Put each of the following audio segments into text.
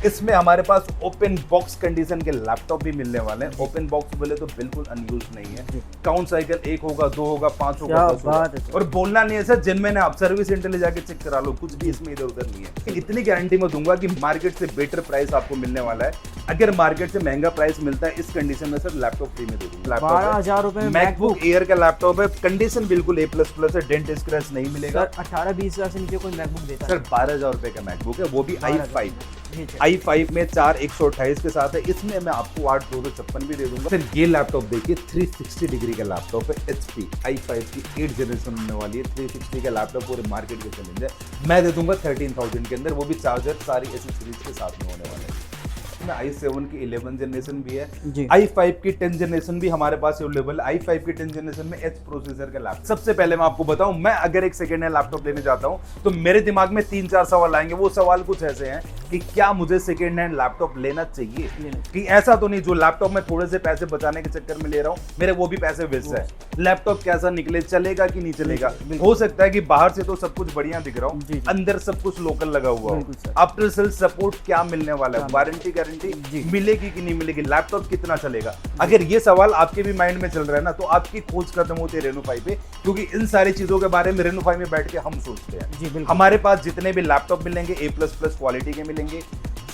इसमें हमारे पास open box condition के लैपटॉप भी मिलने वाले हैं। ओपन बॉक्स बोले तो बिल्कुल अनयूज नहीं है। काउंट साइकिल 1 होगा, 2 होगा, 5 होगा, 10 होगा। और बोलना नहीं है सर, जिनमें ने आप सर्विस सेंटर ले जाके चेक करा लो, कुछ भी इसमें इधर उधर नहीं है। इतनी गारंटी मैं दूंगा कि मार्केट से बेटर प्राइस आपको मिलने वाला है। अगर मार्केट से महंगा प्राइस मिलता है इस कंडीशन में सर, लैपटॉप फ्री में दे दूंगा। 12,000 रुपए में मैकबुक एयर का लैपटॉप है, कंडीशन बिल्कुल A++ है, डेंट स्क्रैच नहीं मिलेगा। 18-20 हजार से नीचे कोई मैकबुक देता सर 12,000 रुपए का मैकबुक है, वो भी i5 में 4 128 के साथ है। इसमें मैं आपको 8 256 भी दे दूंगा। सर ये लैपटॉप देखिए 360 डिग्री का लैपटॉप है, HP i5 की 8 जनरेशन होने वाली है। 360 का लैपटॉप पूरे मार्केट के चैलेंज है, मैं दे दूंगा 13,000 के अंदर, वो भी चार्जर सारी एसेसरीज के साथ में होने वाले हैं। i7 की 11 जनरेशन भी है, i5 की 10 जनरेशन भी हमारे पास अवेलेबल है। i5 की 10 जनरेशन में H प्रोसेसर का लैपटॉप। सबसे पहले मैं आपको बताऊं, मैं अगर एक सेकेंड हैंड लैपटॉप लेने जाता हूं तो मेरे दिमाग में 3-4 सवाल आएंगे। वो सवाल कुछ ऐसे हैं कि क्या मुझे सेकेंड हैंड लैपटॉप लेना चाहिए, कि ऐसा तो नहीं जो लैपटॉप में थोड़े से पैसे बचाने के चक्कर में ले रहा हूं, मेरे वो भी पैसे वेस्ट है। लैपटॉप कैसा निकले, चलेगा कि नहीं चलेगा। हो सकता है कि बाहर से तो सब कुछ बढ़िया दिख रहा हूं, अंदर सब कुछ लोकल लगा हुआ हो। आफ्टर सेल सपोर्ट क्या मिलने वाला है, वारंटी गारंटी मिलेगी कि नहीं मिलेगी, लैपटॉप कितना चलेगा। अगर ये सवाल आपके भी माइंड में चल रहा है ना, तो आपकी खोज खत्म होती है रेनोफाई पे, क्योंकि इन सारी चीजों के बारे में रेनोफाई में बैठ के हम सोचते हैं। हमारे पास जितने भी लैपटॉप मिलेंगे A++ क्वालिटी के मिलेंगे,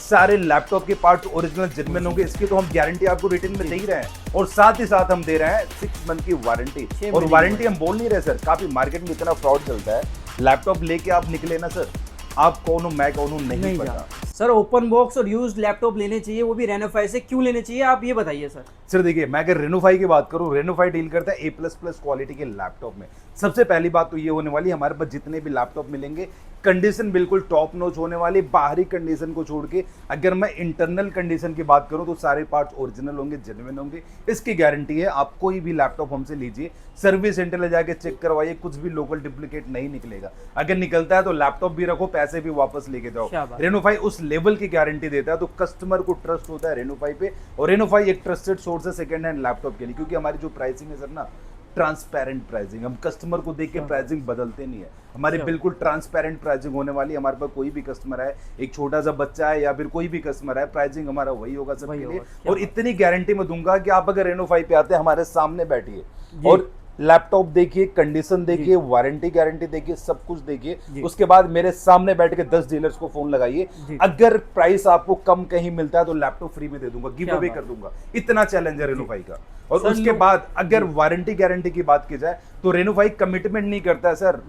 सारे लैपटॉप के पार्ट्स ओरिजिनल जेन्युइन होंगे। इसकी तो हम गारंटी आपको रिटर्न में दे ही रहे हैं, और साथ ही साथ हम दे रहे हैं 6 मंथ की वारंटी। और वारंटी हम बोल नहीं रहे सर, काफी मार्केट में इतना फ्रॉड चलता है, लैपटॉप लेके आप निकले ना सर, आप कौन हो मैं कौन हूं नहीं पता। सर ओपन बॉक्स और यूज्ड लैपटॉप लेने चाहिए, वो भी रेनोफाई से, क्यों लेने चाहिए आप ये बताइए सर। सर देखिए, मैं अगर रेनोफाई की बात करूं, रेनोफाई डील करता है A++ क्वालिटी के लैपटॉप में। सबसे पहली बात तो ये होने वाली, हमारे पास जितने भी लैपटॉप मिलेंगे कंडीशन बिल्कुल टॉप नॉच होने वाली। बाहरी कंडीशन को छोड़ के अगर मैं इंटरनल कंडीशन की बात करूं तो सारे पार्ट्स ओरिजिनल होंगे, जेन्युइन होंगे, इसकी गारंटी है। आप कोई भी लैपटॉप हमसे लीजिए, सर्विस सेंटर ले जाके चेक करवाइए, कुछ भी लोकल डुप्लीकेट नहीं निकलेगा। अगर निकलता है तो लैपटॉप भी रखो, पैसे भी वापस लेके जाओ। रेनोफाई उस लेवल की गारंटी देता है, तो कस्टमर को ट्रस्ट होता है रेनोफाई पे। और रेनोफाई एक ट्रस्टेड सोर्स है सेकंड हैंड लैपटॉप के लिए, क्योंकि हमारी जो प्राइसिंग है सर ना, ट्रांसपेरेंट प्राइसिंग, हम कस्टमर को देख के प्राइसिंग बदलते नहीं है। हमारी बिल्कुल ट्रांसपेरेंट प्राइसिंग होने वाली है। हमारे पास कोई भी कस्टमर है, एक छोटा सा बच्चा है या फिर कोई भी कस्टमर है, प्राइसिंग हमारा वही होगा सबके लिए। और इतनी गारंटी मैं दूंगा कि आप अगर रेनोफाई पे आते हैं, हमारे सामने बैठिए और लैपटॉप देखिए, कंडीशन देखिए, वारंटी गारंटी देखिए, सब कुछ देखिए। उसके बाद मेरे सामने बैठ के 10 डीलर्स को फोन लगाइए। अगर प्राइस आपको कम कहीं मिलता है तो लैपटॉप फ्री में दे दूंगा, गिव अवे कर दूंगा। इतना चैलेंज है रेनोफाई का। और उसके बाद अगर वारंटी गारंटी की बात की जाए तो रेनोफाई कमिटमेंट नहीं करता है सर,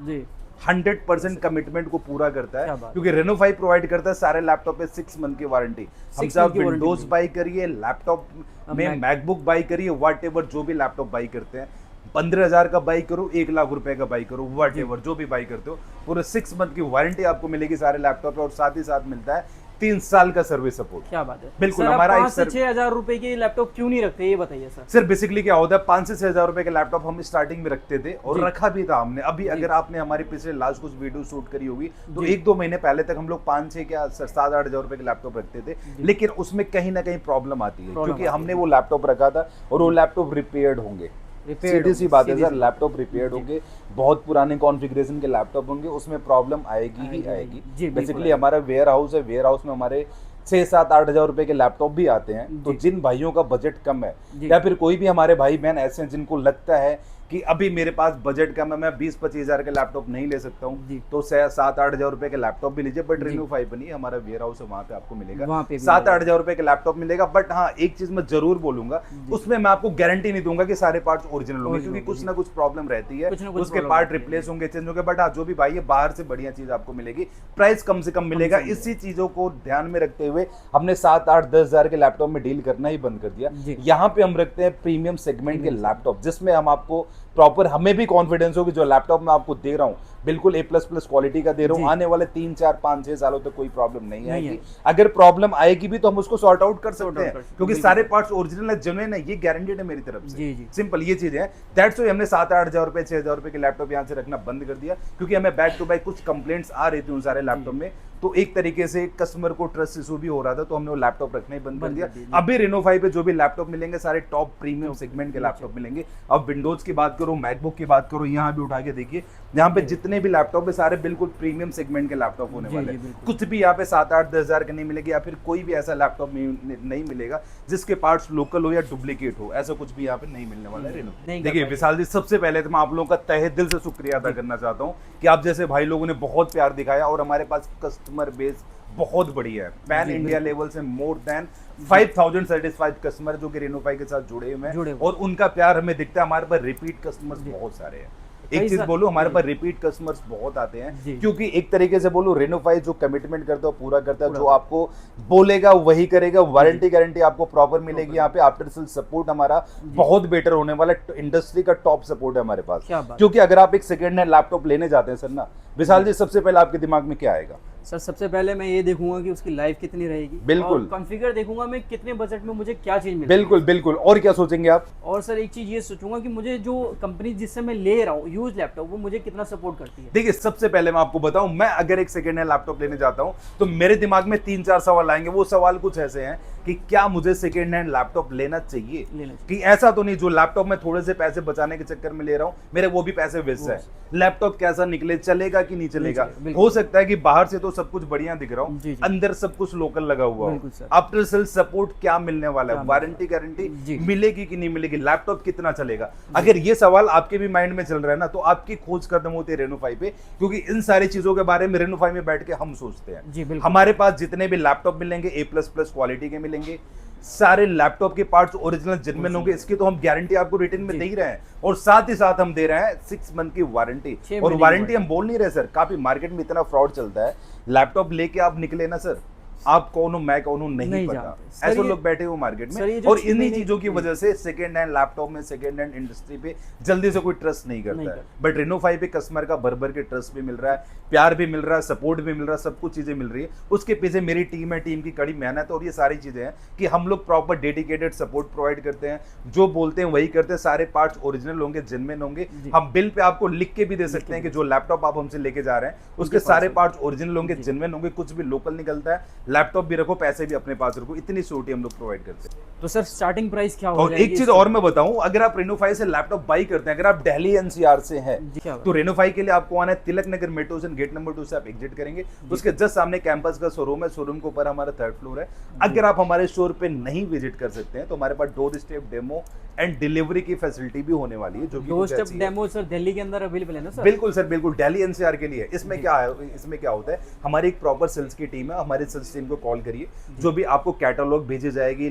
100% कमिटमेंट को पूरा करता है, क्योंकि रेनोफाई प्रोवाइड करता है सारे लैपटॉप पे 6 मंथ की वारंटी। हमसे आप विंडोज बाई करिए, लैपटॉप में मैकबुक बाई करिए, व्हाट एवर जो भी लैपटॉप बाई करते हैं, 15,000 का बाई करो, 1 लाख रुपए का बाई करो, व्हाट एवर जो भी बाई करते हो, पूरे 6 मंथ की वारंटी आपको मिलेगी सारे लैपटॉप पे। और साथ ही साथ मिलता है 3 साल का सर्विस सपोर्ट। क्या बात है, बिल्कुल। हमारा 5 से 6 हजार रुपए के लैपटॉप क्यों नहीं रखते, ये बताइए सर। सर बेसिकली क्या होता है, 5 से 6 हजार रुपए का लैपटॉप हम स्टार्टिंग में रखते थे और रखा भी था हमने। अभी अगर आपने हमारे पिछले लास्ट कुछ वीडियो शूट करी होगी तो 1-2 महीने पहले तक हम लोग 5-6 क्या 7-8 हजार रुपए के लैपटॉप रखते थे, लेकिन उसमें कहीं ना कहीं प्रॉब्लम आती है, क्योंकि हमने वो लैपटॉप रखा था और वो लैपटॉप रिपेयर्ड होंगे। सीधी सी बात है सर, लैपटॉप रिपेयर्ड होंगे, बहुत पुराने कॉन्फ़िगरेशन के लैपटॉप होंगे, उसमें प्रॉब्लम आएगी ही आएगी। बेसिकली हमारा वेयर हाउस है, वेयर हाउस में हमारे 6-7-8 हजार रुपए के लैपटॉप भी आते हैं। तो जिन भाइयों का बजट कम है या फिर कोई भी हमारे भाई बहन ऐसे हैं जिनको लगता है कि अभी मेरे पास बजट कम है, मैं 20-25 हजार का लैपटॉप नहीं ले सकता हूँ, तो 7-8 हजार रुपए के लैपटॉप भी लीजिए। बट रेनोफाई पर नहीं, हमारा वेयर हाउस है, वहाँ पे आपको मिलेगा 7-8 हजार रुपए के लैपटॉप मिलेगा। बट हाँ, एक चीज मैं जरूर बोलूंगा, उसमें मैं आपको गारंटी नहीं दूंगा कि सारे पार्ट्स ओरिजिनल होंगे, क्योंकि कुछ ना कुछ प्रॉब्लम रहती है, उसके पार्ट रिप्लेस होंगे, चेंज होंगे। बट हाँ, जो भी भाई है, बाहर से बढ़िया चीज आपको मिलेगी, प्राइस कम से कम मिलेगा। इसी चीजों को ध्यान में रखते हुए हमने 7-8-10 हजार के लैपटॉप में डील करना ही बंद कर दिया। यहाँ पे हम रखते हैं प्रीमियम सेगमेंट के लैपटॉप, जिसमें हम आपको प्रॉपर, हमें भी कॉन्फिडेंस हो कि जो लैपटॉप मैं आपको दे रहा हूँ बिल्कुल A++ क्वालिटी का दे रहा हूँ, आने वाले 3-4-5-6 सालों तक कोई प्रॉब्लम नहीं आएगी। अगर प्रॉब्लम आएगी भी तो हम उसको सॉर्ट आउट कर सकते हैं, क्योंकि सारे पार्ट्स ओरिजिनल है, जेन्युइन है, ये गारंटेड है मेरी तरफ से। सिंपल ये चीज है। दैट्स व्हाई हमने 7-8 हजार रुपए 6 हजार रुपए के लैपटॉप यहाँ से रखना बंद कर दिया, क्योंकि हमें बैक टू बैक कुछ कंप्लेंट्स आ रही थी उन सारे लैपटॉप में। तो एक तरीके से कस्टमर को ट्रस्ट इशू भी हो रहा था, तो हमने वो लैपटॉप रखना ही बंद कर दिया। दिया। अभी रेनो 5 पे जो भी लैपटॉप मिलेंगे सारे टॉप प्रीमियम सेगमेंट के लैपटॉप मिलेंगे। अब विंडोज की बात करो, मैकबुक की बात करो, यहाँ भी उठा के देखिए, यहाँ पे जितने भी लैपटॉप है सारे बिल्कुल प्रीमियम सेगमेंट के लैपटॉप होने वाले हैं। कुछ भी यहाँ पे 7-8-10 हज़ार के नहीं मिलेगी, या फिर कोई भी ऐसा लैपटॉप नहीं मिलेगा जिसके पार्ट्स लोकल हो या डुप्लीकेट हो, ऐसा कुछ भी यहाँ पे नहीं मिलने वाला है रेनो। देखिए विशाल जी, सबसे पहले तो मैं आप लोगों का तहे दिल से शुक्रिया अदा करना चाहता हूँ कि आप जैसे भाई लोगों ने बहुत प्यार दिखाया, और हमारे पास कस्टमर बेस बहुत बढ़िया है। पैन इंडिया लेवल से मोर देन 5000 सेटिस्फाइड कस्टमर जो कि रेनो 5 के साथ जुड़े हुए हैं, और उनका प्यार हमें दिखता है। हमारे पास रिपीट कस्टमर्स बहुत सारे हैं। एक चीज बोलूं, हमारे पास रिपीट कस्टमर्स बहुत आते हैं, क्योंकि एक तरीके से बोलूं रेनो 5 जो कमिटमेंट करता है पूरा करता है, जो आपको बोलेगा वही करेगा। वारंटी गारंटी आपको प्रॉपर मिलेगी यहाँ पे। आफ्टर सेल सपोर्ट हमारा बहुत बेटर होने वाला है, इंडस्ट्री का टॉप सपोर्ट है हमारे पास। क्योंकि अगर आप एक सेकेंड हैंड लैपटॉप लेने जाते हैं सर ना विशाल जी, सबसे पहले आपके दिमाग में क्या आएगा? सर सबसे पहले मैं ये देखूंगा कि उसकी लाइफ कितनी रहेगी, बिल्कुल। कॉन्फ़िगर देखूंगा मैं कितने बजट में मुझे क्या चीज मिलेगी। बिल्कुल बिल्कुल। और क्या सोचेंगे आप? और सर एक चीज ये सोचूंगा कि मुझे जो कंपनी जिससे मैं ले रहा हूँ यूज लैपटॉप, वो मुझे कितना सपोर्ट करती है। देखिए सबसे पहले मैं आपको बताऊं, मैं अगर एक सेकेंड हैंड लैपटॉप लेने जाता हूं तो मेरे दिमाग में 3-4 सवाल आएंगे। वो सवाल कुछ ऐसे हैं कि क्या मुझे सेकेंड हैंड लैपटॉप लेना चाहिए, कि ऐसा तो नहीं जो लैपटॉप में थोड़े से पैसे बचाने के चक्कर में ले रहा हूं, मेरे वो भी पैसे वेस्ट है। लैपटॉप कैसा निकले, चलेगा कि नहीं चलेगा। हो सकता है कि बाहर से तो सब कुछ बढ़िया दिख रहा हूं, अंदर सब कुछ लोकल लगा हुआ हो। आफ्टर सेल सपोर्ट क्या मिलने वाला है, वारंटी गारंटी मिलेगी कि नहीं मिलेगी, लैपटॉप कितना चलेगा। अगर ये सवाल आपके भी माइंड में चल रहा है ना, तो आपकी खोज कदम होती है रेनो 5 पे, क्योंकि इन सारी चीजों के बारे में रेनो 5 में बैठ के हम सोचते हैं। हमारे पास जितने भी लैपटॉप मिलेंगे A++ क्वालिटी के मिलेंगे, सारे लैपटॉप के पार्ट्स ओरिजिनल जेन्युइन होंगे। इसकी तो हम गारंटी आपको रिटर्न में दे ही रहे हैं, और साथ ही साथ हम दे रहे हैं 6 मंथ की वारंटी। और वारंटी हम बोल नहीं रहे सर, काफी मार्केट में इतना फ्रॉड चलता है। लैपटॉप लेके आप निकले ना सर, आप कौन हो मैं कौन हूं नहीं पता, ऐसे लोग बैठे हुए मार्केट में, और इन्हीं चीजों की वजह से सेकेंड हैंड लैपटॉप में, सेकेंड हैंड इंडस्ट्री पे जल्दी से कोई ट्रस्ट नहीं करता है। बट रेनो 5 पे कस्टमर का भर भर के ट्रस्ट भी मिल रहा है, प्यार भी मिल रहा है, सपोर्ट भी मिल रहा है, सब कुछ चीजें मिल रही है। उसके पीछे मेरी टीम है, टीम की कड़ी मेहनत है, और ये सारी चीजें हैं कि हम लोग प्रॉपर डेडिकेटेड सपोर्ट प्रोवाइड करते हैं। जो बोलते हैं वही करते हैं, सारे पार्ट्स ओरिजिनल होंगे, जेन्युइन होंगे। हम बिल पे आपको लिख के भी दे सकते हैं कि जो लैपटॉप आप हमसे लेके जा रहे हैं उसके सारे पार्ट्स ओरिजिनल होंगे, जेन्युइन होंगे, कुछ भी लोकल निकलता है। लैपटॉप भी रखो, पैसे भी अपने पास रखो, इतनी सिक्योरिटी हम लोग प्रोवाइड करते हैं। तो सर स्टार्टिंग प्राइस क्या होगा? और एक चीज और मैं बताऊं, अगर आप रेनो 5 से लैपटॉप बाई करते हैं, अगर आप दिल्ली NCR से हैं, तो रेनो 5 के लिए आपको आना है Tilak Nagar metro station gate number 2 से आप एग्जिट करेंगे, उसके जस्ट सामने कैंपस का शोरूम है, शोरूम के ऊपर हमारा 3rd फ्लोर है। अगर आप हमारे स्टोर पे नहीं विजिट कर सकते हैं तो हमारे पास door step demo and delivery की फैसिलिटी भी होने वाली है, जो कि door step demo sir Delhi के अंदर अवेलेबल है ना सर? बिल्कुल सर, बिल्कुल दिल्ली NCR के लिए। इसमें क्या है, इसमें क्या होता है, हमारी एक प्रॉपर सेल्स की टीम है, हमारे सेल्स टीम को कॉल करिए, जो भी आपको कैटलॉग भेजी जाएगी,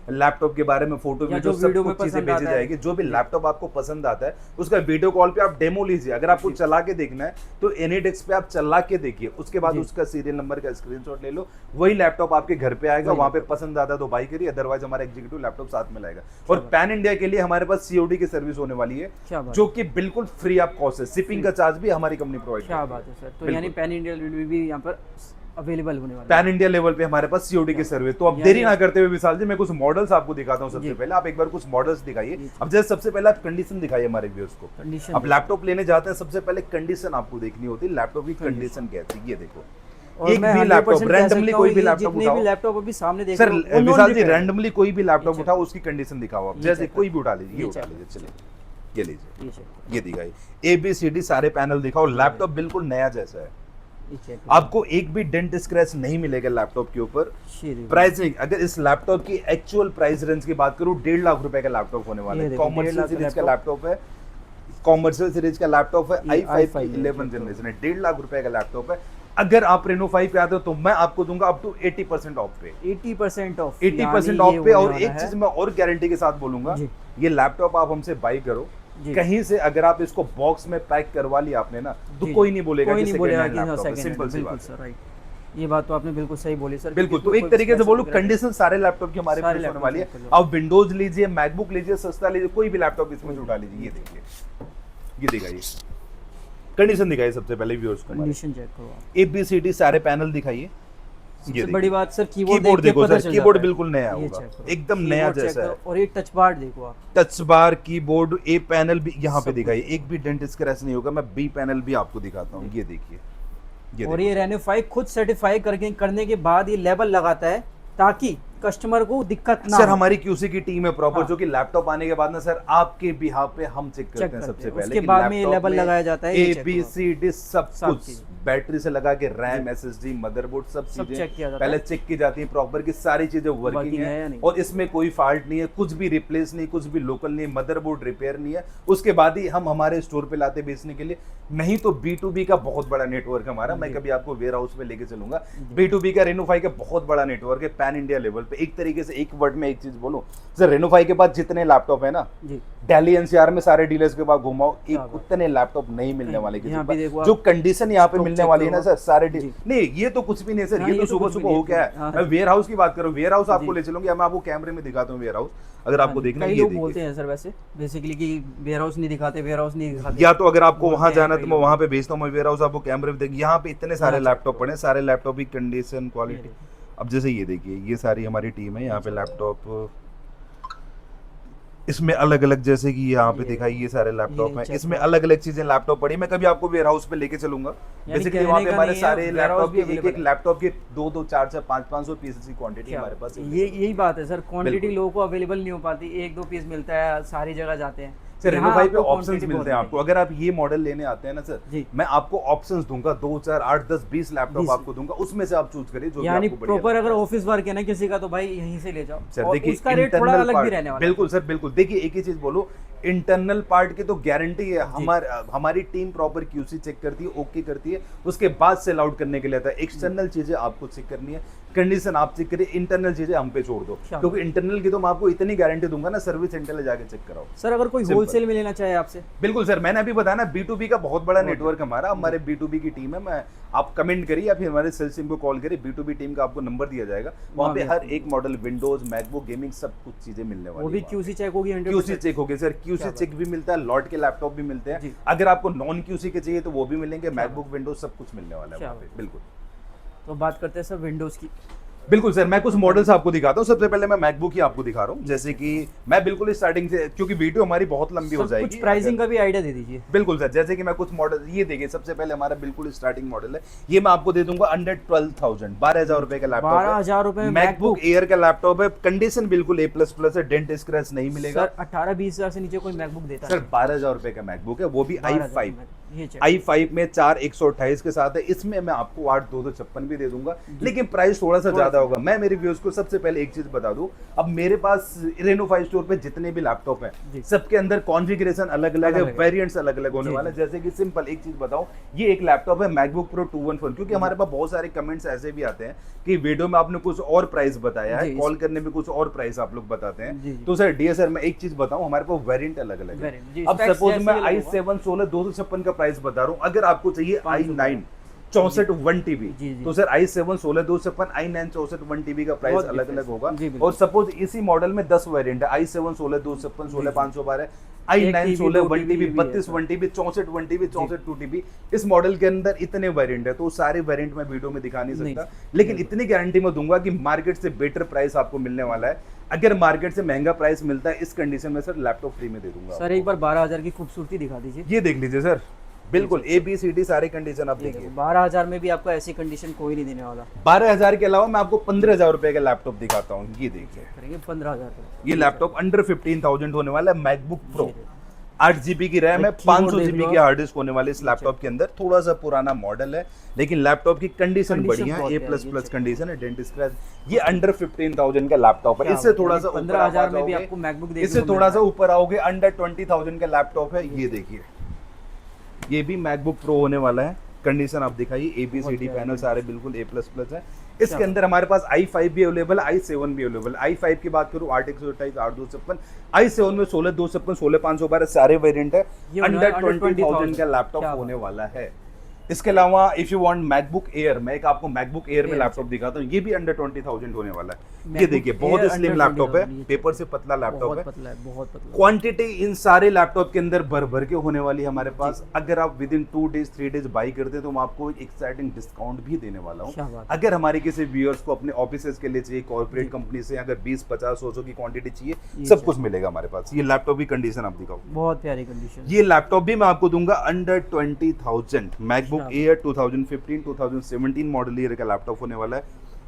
लैपटॉप के बारे में फोटो वीडियो सब कुछ चीजें भेजी जाएगी। जो भी लैपटॉप आपको पसंद आता है उसका वीडियो कॉल पे आप डेमो लीजिए। अगर आपको चला के देखना है तो एनीडेस्क पे आप चला के देखिए, उसके बाद उसका सीरियल नंबर का स्क्रीनशॉट ले लो, वही लैपटॉप आपके घर पे आएगा। वहां पे पसंद आता है तो बाई करिए, अदरवाइज हमारा एग्जीक्यूटिव लैपटॉप साथ में लाएगा। और पैन इंडिया के लिए हमारे पास COD की सर्विस होने वाली है, जो कि बिल्कुल फ्री ऑफ कॉस्ट है। शिपिंग का चार्ज भी हमारी कंपनी प्रोवाइड करती है। क्या बात है सर, तो यानी पैन इंडिया भी यहाँ पर अवेलेबल होने वाला है। पैन इंडिया लेवल पे हमारे पास COD की सर्विस। तो अब देरी ना करते हुए विशाल जी, मैं कुछ मॉडल्स आपको दिखाता हूं। सबसे पहले आप एक बार कुछ मॉडल्स दिखाइए। अब जैसे सबसे पहले आप कंडीशन दिखाइए हमारे व्यूअर्स को। अब लैपटॉप लेने जाते हैं, सबसे पहले कंडीशन आपको देखनी होती है, लैपटॉप की कंडीशन कैसी है। ये देखो, एक भी लैपटॉप रैंडमली कोई भी लैपटॉप उठाओ, लैपटॉप अभी सामने देख सर विशाल जी, रैंडमली कोई भी लैपटॉप उठाओ, उसकी कंडीशन दिखाओ आप। जैसे कोई भी उठा लीजिए, ये उठा लीजिए, चलिए ये लीजिए, ये दिखाइए, ABCD सारे पैनल दिखाओ। लैपटॉप बिल्कुल नया जैसा है, आपको एक भी डेंट स्क्रैच नहीं मिलेगा लैपटॉप के ऊपर। प्राइसिंग, अगर इस लैपटॉप की एक्चुअल प्राइस रेंज की बात करूं, 1.5 लाख रुपए का लैपटॉप होने वाला है। कॉमर्शियल सीरीज का लैपटॉप है, कॉमर्शियल सीरीज का लैपटॉप है, i5 11 जनरेशन है, 1.5 लाख रुपए का लैपटॉप है। अगर आप रेनो 5 पे आते हो तो मैं आपको दूंगा अप टू 80% ऑफ पे, 80% ऑफ पे। और एक चीज मैं और गारंटी के साथ बोलूंगा, ये लैपटॉप आप हमसे बाई करो कहीं से, अगर आप इसको बॉक्स में पैक करवा लिया आपने ना, तो कोई नहीं बोलेगा कि सेकंड हैंड लैपटॉप है। सिंपल सी बात है। ये बात तो आपने बिल्कुल सही बोली सर। बिल्कुल, तो एक तरीके से बोलूं, कंडीशन सारे लैपटॉप की हमारे पास होने वाली है। आप विंडोज लीजिए, मैकबुक लीजिए, सस्ता लीजिए, कोई भी लैपटॉप इसमें से उठा लीजिए। ये देखिए, ये दिखाइए कंडीशन, दिखाइए सबसे पहले व्यूअर्स को, कंडीशन चेक करो आप। ABCD सारे पैनल दिखाइए। सबसे बड़ी बात सर, कीबोर्ड देखो सर, कीबोर्ड बिल्कुल नया होगा, एकदम नया जैसा है। और ये टच बार देखो आप, touch bar, keyboard, A panel भी यहाँ पे दिखाइए, एक भी डेंट स्क्रैच नहीं होगा। मैं B पैनल भी आपको दिखाता हूँ, ये देखिए, और ये रेनोफाई खुद सर्टिफाई करने के बाद ये लेबल लगाता है ताकि कस्टमर को दिक्कत ना सर हो। हमारी क्यूसी की टीम है प्रॉपर, हाँ। जो कि लैपटॉप आने के बाद ना सर आपके बिहाफ पे हम चेक करते हैं सबसे पहले। उसके कि बाद में ये लैपटॉप लेबल में लगाया जाता है, ये चेक ABCD सब सब कुछ, चीज़। बैटरी से लगा के रैम, SSD, मदरबोर्ड सब सब चीजें चेक किया जाता पहले है। चेक की जाती है प्रॉपर कि सारी चीजें वर्किंग वर्किंग है या है नहीं। और इसमें कोई फॉल्ट नहीं है, कुछ भी रिप्लेस नहीं, कुछ भी लोकल नहीं, मदरबोर्ड रिपेयर नहीं है। उसके बाद ही हम हमारे स्टोर पे लाते बेचने के लिए। नहीं तो B2B का बहुत बड़ा नेटवर्क है हमारा, मैं कभी आपको वेयर हाउस पे लेके चलूंगा। B2B का रेनोफाई का बहुत बड़ा नेटवर्क है पैन इंडिया लेवल पे। एक तरीके से एक वर्ड में एक चीज बोलूं सर, रेनोफाई के बाद जितने लैपटॉप है ना जी, दिल्ली NCR में सारे डीलर्स के पास घुमाओ, क्या एक बात। उतने लैपटॉप नहीं मिलने वाले किसी यहाँ के पे पास। देखो जो आप, कंडीशन यहाँ पे स्टॉक मिलने चेक वाली है ना करो। सर सारे जी। नहीं, ये तो कुछ भी नहीं सर, हाँ, ये तो ये तो सुबह कुछ भी सुबह नहीं हो क्या है। है। हाँ, मैं वेयर हाउस की बात करूँ, वेयर हाउस आपको जी। ले चलूंगा, मैं आपको कैमरे में दिखाता हूँ वेयर हाउस, अगर आपको देखना है कई ये लोग देखिए। बोलते हैं सर वैसे बेसिकली कि वेयर हाउस नहीं दिखाते, वेयर हाउस नहीं दिखाते। या तो अगर आपको बोलते वहां हैं जाना कई तो मैं लोग। वहां पे भेजता हूँ, मैं वेयर हाउस आपको कैमरे में देख, यहाँ पे इतने सारे हाँ, लैपटॉप पड़े हैं, सारे लैपटॉप की कंडीशन ये क्वालिटी। देखिए। अब जैसे ये देखिए, ये सारी हमारी टीम है, यहाँ पे लैपटॉप इसमें अलग अलग, जैसे कि यहाँ पे ये दिखाई ये सारे लैपटॉप हैं, चेक इसमें करो। अलग अलग चीजें लैपटॉप पड़ी। मैं कभी आपको वेयर हाउस पे लेके चलूंगा, यानी बेसिकली कहने वहाँ पे का हमारे नहीं है, सारे warehouse लैपटॉप भी की एक available एक है। लैपटॉप की 2 4 500 पीसेस की क्वांटिटी क्या हमारे पास है। यही बात है सर, क्वांटिटी बिल्कुल। लोगों को अवेलेबल नहीं हो पाती, 1-2 पीस मिलता है, सारी जगह जाते हैं। सर यहाँ रेनोफाई पे आपको ऑप्शंस quantity मिलते बहुत हैं आपको, मिलेगी। अगर आप ये मॉडल लेने आते हैं ना सर, जी। मैं आपको ऑप्शंस दूंगा 2 4 8 10 20 लैपटॉप 20 आपको दूंगा, उसमें से आप चूज करिए जो भी यानी आपको बढ़िया प्रॉपर लगता अगर है। ऑफिस वर्क है ना किसी का, तो भाई यहीं से ले जाओ। सर और देखिए उसका रेट थोड़ा इंटरनल अलग भी पार्ट, रहने वाला है। बिल्कुल सर बिल्कुल। देखिए एक ही चीज बोलो, इंटरनल पार्ट की तो गारंटी है, हमारी टीम प्रॉपर क्यूसी चेक करती है, ओके करती है, उसके बाद सेल आउट करने के लिए आता है। एक्सटर्नल चीजें आपको चेक करनी है, कंडीशन आप चेक करिए, इंटरनल चीजें हम पे छोड़ दो, क्या क्योंकि इंटरनल की तो मैं आपको इतनी गारंटी दूंगा ना, सर्विस सेंटर ले जाके चेक कराओ। सर अगर कोई Simple। होलसेल में लेना चाहे आपसे, बिल्कुल सर, मैंने अभी बताया ना B2B का बहुत बड़ा नेटवर्क हमारा, हमारे B2B की टीम है। मैं आप कमेंट करिए या फिर हमारे सेल्स टीम को कॉल करिए, B2B टीम का आपको नंबर दिया जाएगा, वहाँ पे हर एक मॉडल, विंडोज, मैकबुक, गेमिंग सब कुछ चीजें मिलने वाली वो भी है। क्यूसी चेक होगी 100%। क्यूसी चेक हो गए सर, क्यूसी चेक भी मिलता है, लॉट के लैपटॉप भी मिलते हैं। जी। अगर आपको नॉन क्यूसी के चाहिए तो वो भी मिलेंगे, मैकबुक, विंडोज सब कुछ मिलने वाला है क्या वहाँ पे। बिल्कुल तो बात करते हैं सर विंडोज की। बिल्कुल सर, मैं कुछ मॉडल्स आपको दिखाता हूँ। सबसे पहले मैं मैकबुक ही आपको दिखा रहा हूँ, जैसे कि मैं बिल्कुल स्टार्टिंग से, क्योंकि वीडियो हमारी बहुत लंबी हो सर जाएगी। कुछ प्राइसिंग का भी आइडिया दे दीजिए। बिल्कुल सर, जैसे कि मैं कुछ मॉडल, ये देखिए सबसे पहले हमारा बिल्कुल स्टार्टिंग मॉडल है, ये मैं आपको दे दूंगा अंडर 12,000, 12,000 रुपए का लैपटॉप है। 12,000 रुपए में मैकबुक एयर का लैपटॉप है, कंडीशन बिल्कुल A++ है, डेंट स्क्रैच नहीं मिलेगा सर 18-20 हजार से नीचे कोई मैकबुक देता सर। 12,000 रुपए का मैकबुक है, वो भी 12,000 i5 ये चेक। i5 में 4 128 के साथ है। इसमें मैं आपको 8 256 भी दे दूंगा, लेकिन प्राइस थोड़ा सा ज्यादा होगा। मैं मेरे व्यूअर्स को सबसे पहले एक चीज बता दूं, अब मेरे पास रेनो5 स्टोर पे जितने भी लैपटॉप जी। हैं, सबके अंदर कॉन्फ़िगरेशन अलग अलग है, अलग-अलग है। वेरिएंट्स अलग अलग होने जी, वाले हैं। जैसे कि सिंपल एक चीज बताऊं, ये एक लैपटॉप है मैकबुक प्रो 214, क्योंकि हमारे पास बहुत सारे कमेंट्स ऐसे भी आते हैं कि वीडियो में आपने कुछ और प्राइस बताया है, जी, कॉल करने में कुछ और प्राइस आप लोग बताते जी, हैं। जी। तो सर डियर सर, मैं एक चीज बताऊं, हमारे पास वेरिएंट अलग अलग है। Variant, जी, अब specs सपोज जैसे मैं ही अलग होगा। i7 16 256 का प्राइस बता रहा हूं, अगर आपको चाहिए i9 64 1 TB, जी, जी। तो सर i7 16 256, i9 64 1 TB का प्राइस बहुत अलग अलग difference होगा। जी, बिल्कुल। और सपोज इसी मॉडल में 10 वेरिएंट है, i7 16 256 16 512, i9 1 16 2 1 TB, भी है 32 1 TB, 64 1 TB, 64 2 TB। इस मॉडल के अंदर इतने वेरिएंट है, तो सारे वेरिएंट मैं वीडियो में दिखा नहीं सकता, लेकिन इतनी गारंटी मैं दूंगा कि मार्केट से बेटर प्राइस आपको मिलने वाला है। अगर मार्केट से महंगा प्राइस मिलता है, इस कंडीशन में सर लैपटॉप फ्री में दे दूंगा सर एक बार 12,000 की खूबसूरती दिखा दीजिए। ये देख लीजिए सर, बिल्कुल ABCD सारे कंडीशन आप ये देखिए। देखो, 12,000 में भी आपको ऐसी कंडीशन कोई नहीं देने वाला। 12,000 के अलावा मैं आपको 15,000 रुपए का लैपटॉप दिखाता हूँ, ये देखिए। करेंगे 15,000 ये लैपटॉप अंडर 15,000 होने वाला है, मैकबुक प्रो 8 GB की रैम है, एक कीबोर्ड 500 देख GB लो की हार्ड डिस्क होने वाली इस लैपटॉप के अंदर। थोड़ा सा पुराना मॉडल है, लेकिन लैपटॉप की कंडीशन Condition बढ़िया है, बहुत है, A++ ये कंडीशन है, डेंट स्क्रैच। ये अंडर 15,000 का लैपटॉप है। इससे थोड़ा सा ऊपर 15,000 में भी जाओगे, आपको मैकबुक देखने इससे को थोड़ा मिल सा रहा है। ऊपर आओगे, अंडर 20,000 का लैपटॉप है। ये देखिए, ये भी मैकबुक प्रो होने वाला है। कंडीशन आप दिखाइए, ABCD पैनल सारे बिल्कुल A++ है। इसके अंदर हमारे पास i5 भी अवेलेबल है, i7 भी अवेलेबल है। i5 की बात करूं 8 128 8 256, i7 में 16 256 16 512 सारे वेरिएंट है। ये होने अंडर वाला 20,000 का लैपटॉप क्या होने वाला है। इसके अलावा if you want MacBook air, मैं एक आपको मैकबुक एयर में लैपटॉप दिखाता हूँ, ये भी अंडर 20,000 होने वाला है। ये MacBook देखिए, बहुत Air स्लिम under लैपटॉप है, 20,000, पेपर से पतला लैपटॉप बहुत है। पतला है, बहुत पतला। क्वांटिटी इन सारे लैपटॉप के अंदर भर भर के होने वाली है हमारे पास। अगर आप with in 2 days 3 days by करते हैं तो मैं आपको एक एक्साइटिंग डिस्काउंट भी देने वाला क्या हूँ। बात है। अगर हमारे किसी व्यूअर्स को अपने ऑफिसेज के लिए चाहिए, कॉर्पोरेट कंपनी से अगर 20 50 100 की क्वांटिटी चाहिए, ये सब कुछ मिलेगा हमारे पास। ये लैपटॉप की कंडीशन आप दिखाओ, बहुत प्यारी कंडीशन। ये लैपटॉप भी मैं आपको दूंगा अंडर 20,000, मैकबुक मैकबुक क्या एयर 2015 2017 मॉडल ईयर का लैपटॉप होने वाला है।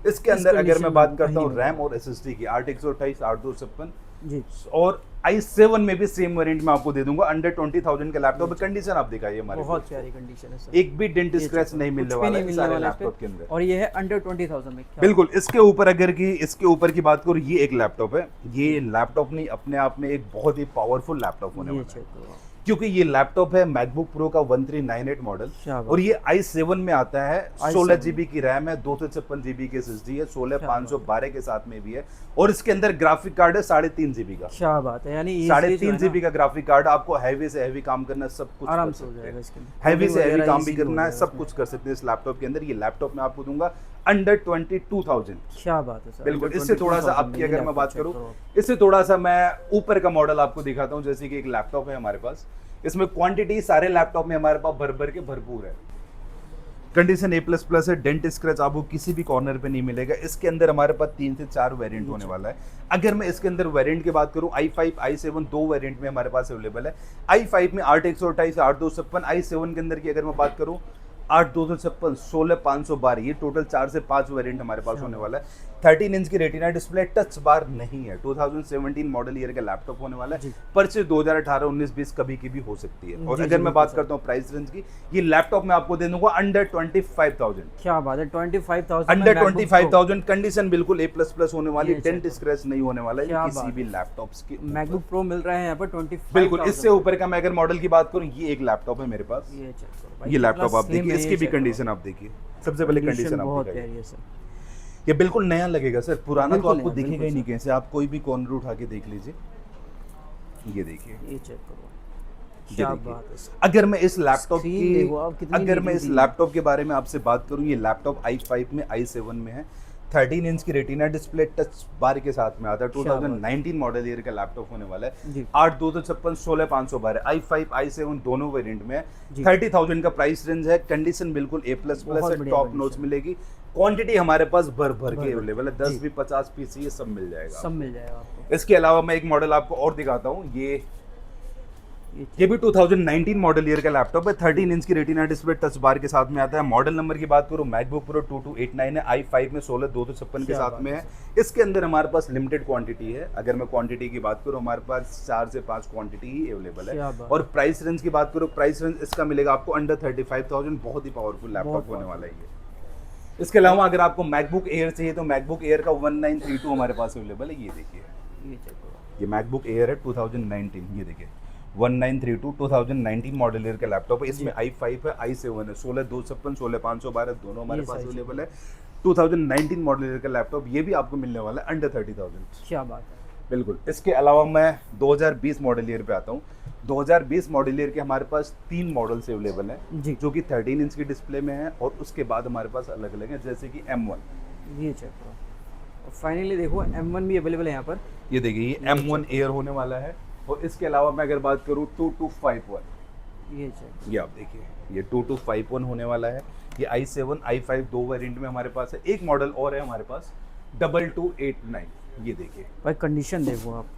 इसके इस अंदर अगर condition मैं में बात कहीं करता हूँ नहीं रैम मिलेगा। और एसएसडी की 8 128 8 256 जी और i7 में भी सेम वेरिएंट में आपको दे दूंगा। अंडर 20,000 का लैपटॉप है। कंडीशन आप दिखाइए हमारे बहुत को। प्यारी कंडीशन है सर। एक भी डेंट ये स्क्रैच चेक नहीं करो, मिलने कुछ भी वाला नहीं है मिलने सारे वाला है इस पे। लैपटॉप के अंदर। और ये है अंडर 20,000 में। क्या बिल्कुल। इसके ऊपर अगर की इसके ऊपर की बात करूँ, ये एक लैपटॉप है। ये लैपटॉप नहीं, अपने आप में एक बहुत ही पावरफुल लैपटॉप होने ये वाला है, चेक करो, क्योंकि ये लैपटॉप है मैकबुक प्रो का 1398 मॉडल क्या बात और ये i7 में आता है। i7 16 जीबी की रैम है, 256 जीबी की एसएसडी है, 16512 के साथ में भी है और इसके अंदर ग्राफिक कार्ड है 3.5 जीबी का। क्या बात है, यानी easily जो 3.5 है ना, जीबी का ग्राफिक कार्ड। आपको हैवी से हैवी काम करना है, सब कुछ आराम कर से हो सकते जाएगा हैं। इसके अंदर। हैवी Coding से हैवी वगैरह काम भी easily हो करना है, जाएगा सब इसमें। कुछ कर सकते हैं इस लैपटॉप के अंदर। ये लैपटॉप मैं आपको दूंगा अंडर 22,000। क्या बात है सर। बिल्कुल। under इससे थोड़ा सा 22,000 आपकी में ये अगर मैं laptop बात check करूं, करो आप। इससे थोड़ा सा मैं ऊपर का मॉडल आपको दिखाता हूं। जैसे कि एक लैपटॉप है हमारे पास, इसमें क्वांटिटी सारे लैपटॉप में हमारे पास भर भर के भरपूर है। कंडीशन A++ है। डेंट स्क्रैच आपको किसी भी कॉर्नर पे नहीं मिलेगा। इसके अंदर हमारे पास 3 से 4 वेरिएंट होने वाला है। अगर मैं इसके अंदर वेरिएंट की बात करूं, i5 i7 दो वेरिएंट में हमारे पास अवेलेबल है। i5 में 8 128 8 256, i7 के अंदर की अगर मैं बात करूं 8 256 16 512, ये टोटल 4 से 5 वेरिएंट हमारे पास होने वाला है। 13 इंच की रेटिना डिस्प्ले, टच बार नहीं है। 2017 मॉडल ईयर का लैपटॉप होने वाला है। परचेज 2018 19 20 कभी की भी हो सकती है। और जी, अगर जी, मैं बात करता हूँ प्राइस रेंज की, ये लैपटॉप मैं आपको दे दूंगा अंडर 25,000। क्या बात है, 25,000 अंडर में MacBook Pro। 25,000। कंडीशन बिल्कुल A++ होने वाली, ये check डेंट करो। स्क्रैच नहीं होने वाला है क्या किसी बात भी है। लैपटॉप्स के ऊपर। मैकबुक प्रो मिल रहा है यहाँ पर 25,000। बिल्कुल। इससे ऊपर का मैं अगर मॉडल की बात करूँ, ये एक लैपटॉप है मेरे पास। ये चेक करो भाई, ये कितना लैपटॉप आप slim देखिए, है, इसकी ये भी check करो। कंडीशन आप देखिए। सबसे पहले कंडीशन आप बहुत दिखाइए। प्यारी है सर। ये बिल्कुल नया लगेगा सर, पुराना तो बिल्कुल आपको नया, दिखेगा बिल्कुल ही नहीं सर। कैसे। आप कोई भी कॉर्नर उठा के देख लीजिए, ये देखिए। ये चेक करो, ये क्या देखिए। बात है सर। अगर मैं इस लैपटॉप Screen देखो आप, की कितनी अगर मैं इस नीट लैपटॉप के बारे में आपसे बात करूं, ये लैपटॉप i5 में i7 में है। 13 इंच की रेटिना डिस्प्ले, टच बार के साथ में आता है। क्या बात है। 2019 मॉडल ईयर का लैपटॉप होने वाला है। जी 8 256 16 512, i5 i7 दोनों वेरिएंट में है। जी। 30,000 का प्राइस रेंज है। कंडीशन बिल्कुल A++ बहुत है, बढ़िया टॉप condition। नॉच मिलेगी। क्वांटिटी हमारे पास भर भर के भर-भर अवेलेबल है। के, 10 जी। भी 50 पीस ये सब मिल जाएगा। सब मिल जाएगा आपको। इसके अलावा मैं एक मॉडल आपको और दिखाता हूँ। ये ये भी 2019 मॉडल ईयर का लैपटॉप है। 13 इंच की रेटिना डिस्प्ले, टच बार के साथ में आता है। मॉडल नंबर की बात करूँ, मैकबुक प्रो 2289 है। i5 में 16 256 के क्या साथ बात में है है। इसके अंदर हमारे पास लिमिटेड क्वांटिटी है। अगर मैं क्वांटिटी की बात करूँ, हमारे पास 4 से 5 क्वांटिटी ही अवेलेबल क्या है। बात और प्राइस रेंज की बात करूँ, प्राइस रेंज इसका मिलेगा आपको अंडर 35,000। बहुत ही पावरफुल लैपटॉप बहुत होने वाला है ये। इसके अलावा अगर आपको मैकबुक एयर चाहिए तो मैकबुक एयर का 1932 हमारे पास अवेलेबल है। ये देखिए, ये चेक करो। ये मैकबुक एयर है 2019। ये देखिए 1932 2019 मॉडल ईयर का लैपटॉप है। इसमें i5 है, i7 है। 16 256 16 512 दोनों हमारे ये पास साइज है। अवेलेबल है। 2019 मॉडल ईयर का लैपटॉप, ये भी आपको मिलने वाला है अंडर 30,000। क्या बात है। बिल्कुल। इसके अलावा मैं 2020 मॉडल ईयर पे आता हूँ। 2020 मॉडल ईयर के हमारे पास 3 मॉडल्स अवेलेबल हैं, जी जो कि 13 इंच की डिस्प्ले में है। और उसके बाद हमारे पास अलग अलग हैं, जैसे कि M1। ये चेक करो। और फाइनली देखो M1 भी अवेलेबल है यहाँ पर। ये देखिए, ये M1 एयर होने वाला है। और इसके अलावा मैं अगर बात करूँ 2251, ये चेक, ये आप देखिए, ये 2251 होने वाला है। ये i7 i5 दो वेरिएंट में हमारे पास है। एक मॉडल और है हमारे पास 2289। ये देखिए भाई कंडीशन देखो आप,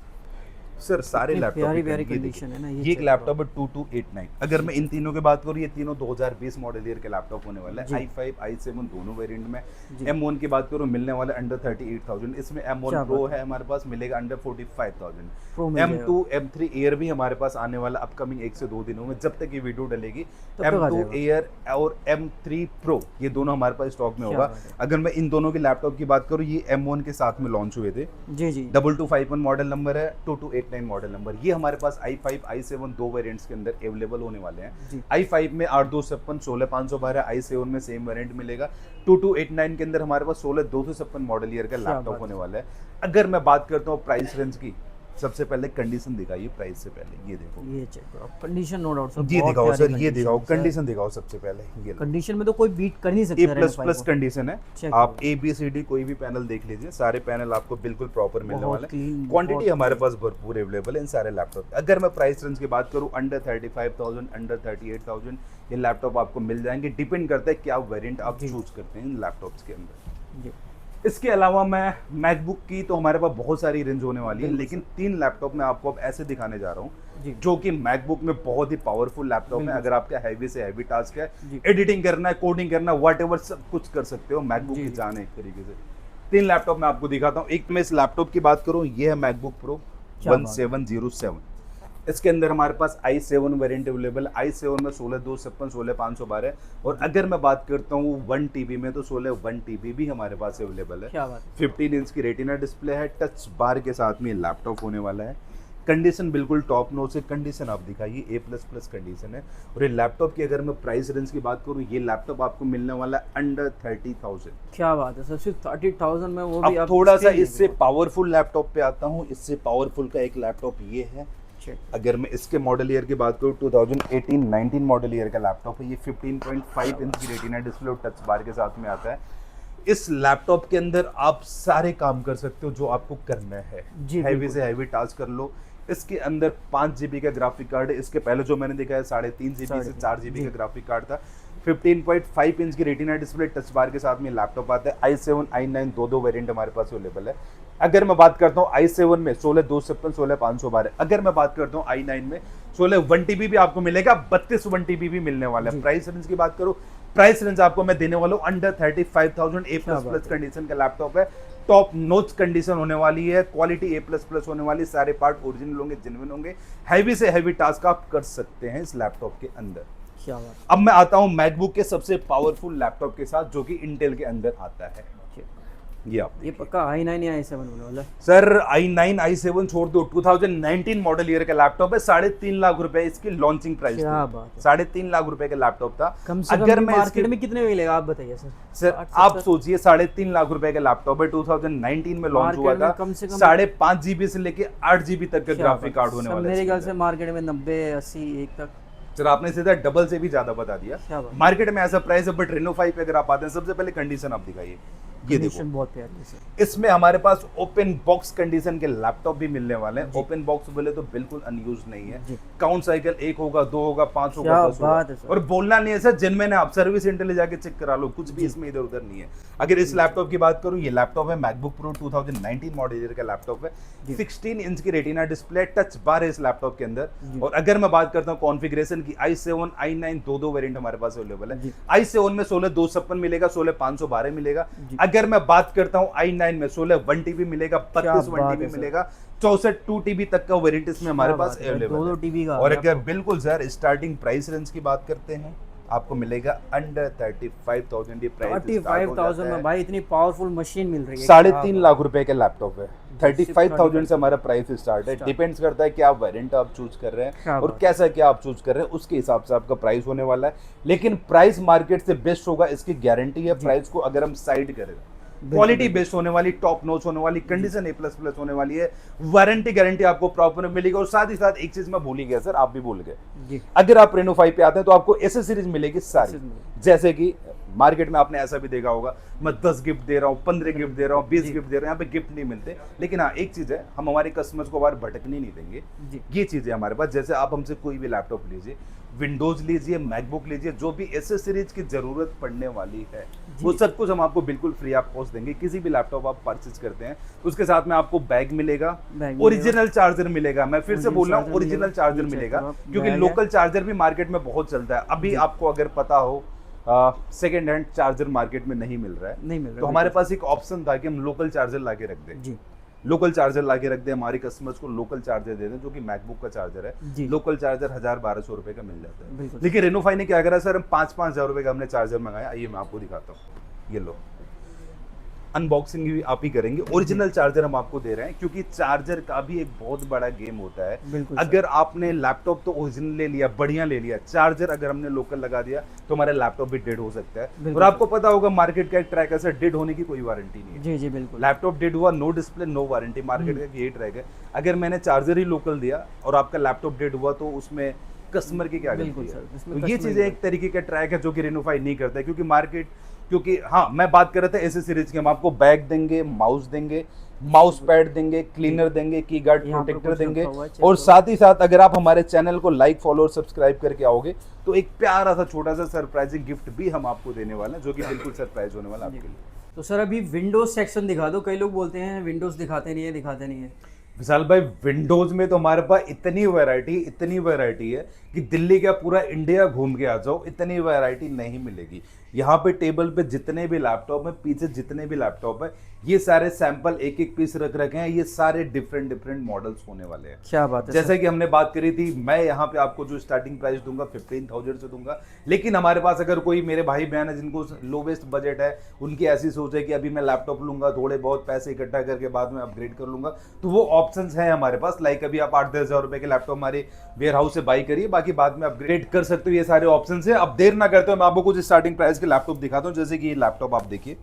सर, सारे इतनी लैपटॉप प्यारी की प्यारी ये देखिए। कंडीशन है ना। ये एक check लैपटॉप है 2289। अगर मैं इन तीनों की बात करूँ, ये तीनों 2020 मॉडल ईयर के लैपटॉप होने वाला जी। है। i5 i7 दोनों वेरिएंट में। जी। M1 की बात करूँ, मिलने वाला अंडर 38,000। इसमें M1 क्या प्रो बात है हमारे पास, मिलेगा अंडर 45,000। Pro मिल M2 M3 एयर भी हमारे पास आने वाला अपकमिंग 1 से 2 दिनों में, जब तक ये वीडियो डलेगी। तब तक आ M2 जाएगा। एयर और M3 प्रो ये दोनों हमारे पास स्टॉक में क्या होगा। बात है। अगर मैं इन दोनों के लैपटॉप की बात करूँ, ये M1 के साथ में लॉन्च हुए थे। जी जी 2251 मॉडल नंबर है, 2289 मॉडल नंबर। ये हमारे पास i5 i7 दो वेरिएंट्स के अंदर अवेलेबल होने वाले हैं। जी। i5 में 8 256 16 512, i7 में सेम वेरिएंट मिलेगा। 2289 के अंदर हमारे पास 16 256 मॉडल ईयर का क्या लैपटॉप बात होने वाला है। अगर मैं बात करता हूँ प्राइस रेंज की, सबसे पहले कंडीशन दिखाइए प्राइस से पहले। ये देखो, ये चेक करो कंडीशन, नो डाउट सर। ये बहुत दिखाओ प्यारी सर, ये condition दिखाओ है सर। कंडीशन दिखाओ सबसे पहले। ये कंडीशन में तो कोई बीट कर नहीं सकता। A++ कंडीशन है। Check आप करो। ABCD कोई भी पैनल देख लीजिए, सारे पैनल आपको बिल्कुल प्रॉपर मिलने बहुत वाले clean, हैं। क्वांटिटी बहुत हमारे पास भरपूर अवेलेबल है इन सारे लैपटॉप। अगर मैं प्राइस रेंज की बात करूं, अंडर 35,000 अंडर 38,000 ये लैपटॉप आपको मिल जाएंगे। डिपेंड करता है क्या वेरिएंट आप जी। चूज करते हैं इन लैपटॉप्स के अंदर। जी इसके अलावा मैं मैकबुक की तो हमारे पास बहुत सारी रेंज होने वाली है, बिल्कुल लेकिन 3 लैपटॉप मैं आपको अब ऐसे दिखाने जा रहा हूँ जी जो कि मैकबुक में बहुत ही पावरफुल लैपटॉप है। बिल्कुल अगर आपका हैवी से हैवी टास्क है, जी एडिटिंग करना है, कोडिंग करना है, व्हाटएवर सब कुछ कर सकते हो। मैकबुक जी की जी। जान है एक तरीके से। 3 लैपटॉप मैं आपको दिखाता हूँ। एक मैं इस लैपटॉप की बात करूँ, ये है मैकबुक प्रो क्या बात है। 1707। इसके अंदर हमारे पास i7 वेरिएंट अवेलेबल है। i7 में 16 256 16 512, और अगर मैं बात करता हूँ 1 TB में तो 16 1 TB भी हमारे पास अवेलेबल है। क्या बात 15 इंच की रेटिना डिस्प्ले है, टच बार के साथ में ये लैपटॉप होने वाला है। कंडीशन बिल्कुल टॉप नॉच है। कंडीशन आप दिखाइए, A++ कंडीशन है। और ये लैपटॉप की अगर मैं प्राइस रेंज की बात करूँ, ये लैपटॉप आपको मिलने वाला है अंडर 30,000। क्या बात है सर, सिर्फ 30,000 में वो भी अब आप थोड़ा सा screen नहीं इससे देखो। पावरफुल लैपटॉप पे आता हूँ। इससे पावरफुल का एक लैपटॉप ये है। Check। अगर मैं इसके मॉडल ईयर की बात करूँ, 2018-19 मॉडल ईयर का लैपटॉप है। ये 15.5 इंच की रेटिना डिस्प्ले और टच बार के साथ में आता है। इस लैपटॉप के अंदर आप सारे काम कर सकते हो जो आपको करना है। जी, हैवी बिल्कुल। से हैवी टास्क कर लो। इसके अंदर 5 GB का ग्राफिक कार्ड है। इसके पहले जो मैंने दिखाया 3.5 GB से 4 GB जी। का ग्राफिक कार्ड था। 15.5 इंच की रेटिना डिस्प्ले टच बार के साथ में लैपटॉप आता है। i7 i9 दो वेरिएंट हमारे पास अवेलेबल है। अगर मैं बात करता हूँ i7 में 16 256 16 512, अगर मैं बात करता हूँ i9 में 16 1 TB भी आपको मिलेगा, 32 1 TB भी मिलने वाला है। जी। प्राइस रेंज की बात करूँ, प्राइस रेंज आपको मैं देने वाला हूँ अंडर 35,000। क्या बात A++ है। कंडीशन का लैपटॉप है। टॉप नोच कंडीशन होने वाली है, क्वालिटी A++ होने वाली, सारे पार्ट ओरिजिनल होंगे, जेन्युइन होंगे। हैवी से हैवी टास्क आप कर सकते हैं इस लैपटॉप के अंदर। क्या बात अब मैं आता हूं मैकबुक के सबसे पावरफुल लैपटॉप के साथ, जो कि इंटेल के अंदर आता है। है। ये आप ये पक्का i9 या i7 होने वाला है। सर i9 i7 छोड़ दो, 2019 मॉडल ईयर का लैपटॉप है। 3.5 लाख रुपए इसकी लॉन्चिंग प्राइस क्या थी। बात है। 3.5 लाख रुपए का लैपटॉप था। कम से कम अगर भी मैं मार्केट इसके में कितने में मिलेगा आप बताइए सर। सर 60, आप 70? सोचिए, 3.5 लाख रुपए का लैपटॉप है, 2019 में लॉन्च हुआ मार्केट में था। कम से कम 5.5 GB से लेके 8 GB तक का क्या ग्राफिक बात कार्ड है। होने सर, वाला है मेरे इसके ख्याल से अंदर। मार्केट में 90 80 1 तक। सर आपने सीधा डबल से भी ज्यादा बता दिया। क्या बात है। मार्केट में ऐसा प्राइस है, बट रेनो 5 पे अगर आप आते हैं, सबसे पहले कंडीशन आप दिखाइए। ये देखो, कंडीशन बहुत प्यारी है सर। इसमें हमारे पास ओपन बॉक्स कंडीशन के लैपटॉप भी मिलने वाले हैं। जी। ओपन बॉक्स बोले तो बिल्कुल अनयूज नहीं है। जी। काउंट साइकिल 1 होगा, 2 होगा, 5 होगा, क्या 10 होगा। बात है सर। और बोलना नहीं है सर, जिनमें आप सर्विस सेंटर ले जाके चेक करा लो, कुछ भी जी। इसमें इधर उधर नहीं है। अगर इस लैपटॉप की बात करूं, ये लैपटॉप है मैकबुक प्रो 2019 मॉडल ईयर का लैपटॉप है। जी। 16 इंच की रेटिना डिस्प्ले, टच बार है इस लैपटॉप के अंदर। जी। और अगर मैं बात करता हूँ कॉन्फ़िगरेशन की, i7 i9 दो वेरिएंट हमारे पास अवेलेबल है। जी। i7 में 16 256 मिलेगा, 16 512 मिलेगा। जी। अगर मैं बात करता हूँ i9 में 16 1 TB मिलेगा, 32 1 बात TB है सर। मिलेगा, 64 2 TB तक का वेरिएंट इसमें हमारे क्या पास बात है, अवेलेबल 2-2 है। TB का और अगर लैपटॉप। बिल्कुल सर स्टार्टिंग प्राइस रेंज की बात करते हैं, आपको मिलेगा अंडर 35,000। ये प्राइस 35,000 में भाई इतनी पावरफुल मशीन मिल रही है। 3.5 लाख रुपए का लैपटॉप है। सिर्फ 35,000 से हमारा प्राइस स्टार्ट है। स्टार्ट। डिपेंड्स करता है कि आप वेरिएंट आप चूज कर रहे क्या हैं और बात। कैसा क्या आप चूज कर रहे हैं, उसके हिसाब से आपका प्राइस होने वाला है। लेकिन प्राइस मार्केट से बेस्ट होगा, इसकी गारंटी है। प्राइस को अगर हम साइड करें, क्वालिटी बेस्ट होने वाली, टॉप नॉच होने वाली, कंडीशन A++ होने वाली है, वारंटी गारंटी आपको प्रॉपर मिलेगी। और साथ ही साथ एक चीज मैं भूल ही गया सर, आप भी भूल गए, जी। अगर आप रेनो 5 पे आते हैं तो आपको एसेसरीज मिलेगी सारी। Accessories जैसे कि मार्केट में आपने ऐसा भी देखा होगा, मैं 10 गिफ्ट दे रहा हूँ, 15 गिफ्ट दे रहा हूँ, 20 जी। गिफ्ट दे रहा हूँ, यहाँ पे गिफ्ट नहीं मिलते। लेकिन हाँ, एक चीज है, हम हमारे कस्टमर्स को बार भटकने नहीं देंगे। जी। ये चीज है हमारे पास। जैसे आप हमसे कोई भी लैपटॉप लीजिए, विंडोज लीजिए, मैकबुक लीजिए, जो भी एसेसरीज की जरूरत पड़ने वाली है, जी। वो सब कुछ हम आपको बिल्कुल फ्री ऑफ कॉस्ट देंगे। किसी भी लैपटॉप आप परचेज करते हैं, उसके साथ में आपको बैग मिलेगा, ओरिजिनल चार्जर मिलेगा। मैं फिर से बोल रहा हूँ, ओरिजिनल चार्जर मिलेगा, क्योंकि लोकल चार्जर भी मार्केट में बहुत चलता है। अभी आपको अगर पता हो, सेकेंड हैंड चार्जर मार्केट में नहीं मिल रहा है, नहीं मिल रहा, तो हमारे पास एक ऑप्शन था कि हम लोकल चार्जर ला के रख दें। जी। लोकल चार्जर ला के रख दें, हमारे कस्टमर्स को लोकल चार्जर दे दें, जो कि मैकबुक का चार्जर है। जी। लोकल चार्जर 1000-1200 रुपए का मिल जाता है। बिल्कुल। लेकिन रेनो 5 ने क्या करा सर, हम 5-5 हजार रुपए का हमने चार्जर मंगाया। आइए मैं आपको दिखाता हूँ, ये लो, अनबॉक्सिंग भी आप ही करेंगे। ओरिजिनल चार्जर हम आपको दे रहे हैं, क्योंकि चार्जर का भी एक बहुत बड़ा गेम होता है। बिल्कुल अगर आपने लैपटॉप तो ओरिजिनल ले लिया, बढ़िया ले लिया, चार्जर अगर हमने लोकल लगा दिया तो हमारा लैपटॉप भी डेड हो सकता है। बिल्कुल और आपको पता होगा मार्केट का एक ट्रैक है सर, डेड होने की कोई वारंटी नहीं है। जी जी बिल्कुल। लैपटॉप डेड हुआ, no display no warranty, market का यही ट्रैक है। अगर मैंने चार्जर ही लोकल दिया और आपका लैपटॉप डेड हुआ, तो उसमें कस्टमर की क्या बिल्कुल गलती है? सर, इसमें तो ये customer चीजें की एक तरीके का ट्रैक है जो कि रेनो 5 नहीं करता है, क्योंकि मार्केट, क्योंकि हाँ, मैं बात कर रहा था एसेसरीज की, हम आपको बैग देंगे, माउस देंगे, माउस पैड देंगे, क्लीनर देंगे, की गार्ड यहाँ पर प्रोटेक्टर कुछ देंगे। रखा हुआ है, check और करो। साथ ही साथ अगर आप हमारे चैनल को लाइक, फॉलो और सब्सक्राइब करके आओगे, तो एक प्यारा सा छोटा सा सरप्राइजिंग गिफ्ट भी हम आपको देने वाले हैं, जो कि बिल्कुल सरप्राइज होने वाला है आपके लिए। तो सर अभी विंडोज सेक्शन दिखा दो, कई लोग बोलते हैं विंडोज दिखाते नहीं है। विशाल भाई, विंडोज में तो हमारे पास इतनी वैरायटी है कि दिल्ली का पूरा इंडिया घूम के आ जाओ, इतनी वैरायटी नहीं मिलेगी। यहाँ पे टेबल पे जितने भी लैपटॉप हैं, पीछे जितने भी लैपटॉप हैं, ये सारे सैंपल एक एक पीस रख रखे हैं। ये सारे डिफरेंट मॉडल्स होने वाले हैं। क्या बात है जैसे कि हमने बात करी थी, मैं यहाँ पे आपको जो स्टार्टिंग प्राइस दूंगा 15,000 से दूंगा। लेकिन हमारे पास अगर कोई मेरे भाई बहन है जिनको लोवेस्ट बजट है, उनकी ऐसी सोच है कि अभी मैं लैपटॉप लूंगा, थोड़े बहुत पैसे इकट्ठा करके बाद में अपग्रेड कर लूंगा, तो वो ऑप्शंस हैं हमारे पास। लाइक अभी आप 8-10 हज़ार रुपए के लैपटॉप हमारे वेयर हाउस से बाई करिए, बाकी बाद में अपग्रेड कर सकते हो। ये सारे ऑप्शंस है। अब देर ना करते हो, मैं आपको कुछ स्टार्टिंग प्राइस के लैपटॉप दिखाता हूँ। जैसे कि ये लैपटॉप आप देखिए,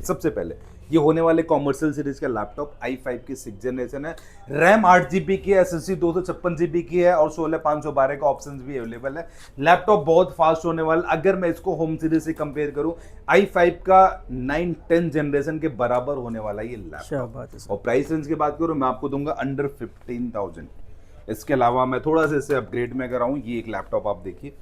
सबसे पहले ये होने वाले कॉमर्शियल सीरीज का लैपटॉप i5 की 6th जनरेशन है। रैम 8 GB की है, SSD 256 GB की है और 16/512 का ऑप्शंस भी अवेलेबल है। लैपटॉप बहुत फास्ट होने वाला। अगर मैं इसको होम सीरीज से कंपेयर करूं, i5 का 9-10 जनरेशन के बराबर होने वाला ये लैपटॉप। और प्राइस रेंज की बात करूं, मैं आपको दूंगा अंडर 15,000। इसके अलावा मैं थोड़ा सा इससे अपग्रेड में कर रहा हूं। ये एक लैपटॉप आप देखिए,